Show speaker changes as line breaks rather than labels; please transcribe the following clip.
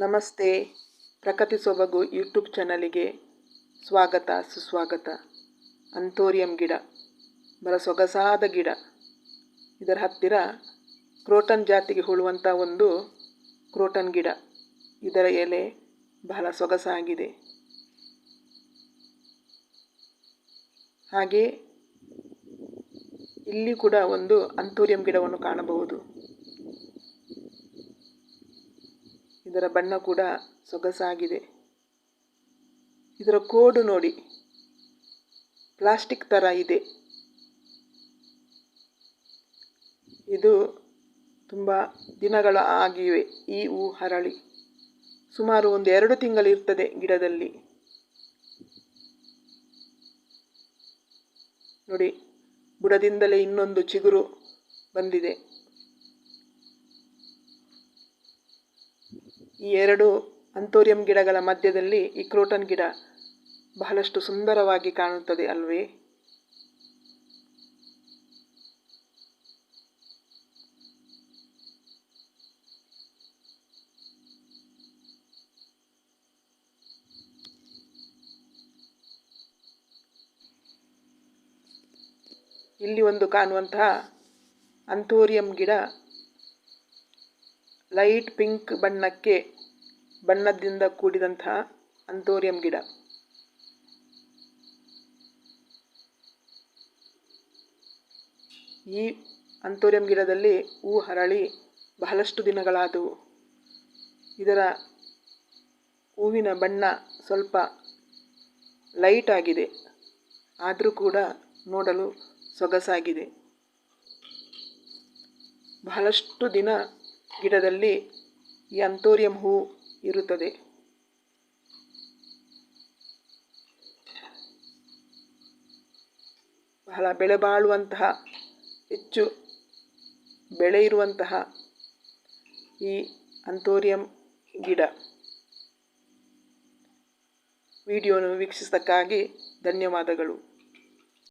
ನಮಸ್ತೆ. ಪ್ರಕೃತಿ ಸೊಬಗು ಯೂಟ್ಯೂಬ್ ಚಾನಲಿಗೆ ಸ್ವಾಗತ ಸುಸ್ವಾಗತ. ಅಂಥೋರಿಯಂ ಗಿಡ ಬಹಳ ಸೊಗಸಾದ ಗಿಡ. ಇದರ ಹತ್ತಿರ ಕ್ರೋಟನ್ ಜಾತಿಗೆ ಹೋಲುವಂಥ ಒಂದು ಕ್ರೋಟನ್ ಗಿಡ. ಇದರ ಎಲೆ ಬಹಳ ಸೊಗಸಾಗಿದೆ. ಹಾಗೆ ಇಲ್ಲಿ ಕೂಡ ಒಂದು ಅಂಥೋರಿಯಂ ಗಿಡವನ್ನು ಕಾಣಬಹುದು. ಇದರ ಬಣ್ಣ ಕೂಡ ಸೊಗಸಾಗಿದೆ. ಇದರ ಕೋಡು ನೋಡಿ, ಪ್ಲಾಸ್ಟಿಕ್ ಥರ ಇದೆ. ಇದು ತುಂಬ ದಿನಗಳು ಆಗಿವೆ ಈ ಹೂ ಹರಳಿ. ಸುಮಾರು ಒಂದು 2 ತಿಂಗಳು ಇರ್ತದೆ ಗಿಡದಲ್ಲಿ. ನೋಡಿ, ಬುಡದಿಂದಲೇ ಇನ್ನೊಂದು ಚಿಗುರು ಬಂದಿದೆ. ಈ 2 ಅಂಥೋರಿಯಂ ಗಿಡಗಳ ಮಧ್ಯದಲ್ಲಿ ಈ ಕ್ರೋಟನ್ ಗಿಡ ಬಹಳಷ್ಟು ಸುಂದರವಾಗಿ ಕಾಣುತ್ತದೆ ಅಲ್ವೇ? ಇಲ್ಲಿ ಒಂದು ಕಾಣುವಂತಹ ಅಂಥೋರಿಯಂ ಗಿಡ ಲೈಟ್ ಪಿಂಕ್ ಬಣ್ಣದಿಂದ ಕೂಡಿದಂತಹ ಅಂಥೋರಿಯಂ ಗಿಡ. ಈ ಅಂಥೋರಿಯಂ ಗಿಡದಲ್ಲಿ ಹೂ ಹರಳಿ ಬಹಳಷ್ಟು ದಿನಗಳಾದವು. ಇದರ ಹೂವಿನ ಬಣ್ಣ ಸ್ವಲ್ಪ ಲೈಟ್ ಆಗಿದೆ, ಆದರೂ ಕೂಡ ನೋಡಲು ಸೊಗಸಾಗಿದೆ. ಬಹಳಷ್ಟು ದಿನ ಗಿಡದಲ್ಲಿ ಈ ಅಂಥೋರಿಯಂ ಹೂ ಇರುತ್ತದೆ. ಬಹಳ ಬೆಲೆಬಾಳುವಂತಹ, ಹೆಚ್ಚು ಬೆಳೆ ಇರುವಂತಹ ಈ ಅಂಥೋರಿಯಂ ಗಿಡ. ವಿಡಿಯೋವನ್ನು ವೀಕ್ಷಿಸಿದ್ದಕ್ಕಾಗಿ ಧನ್ಯವಾದಗಳು.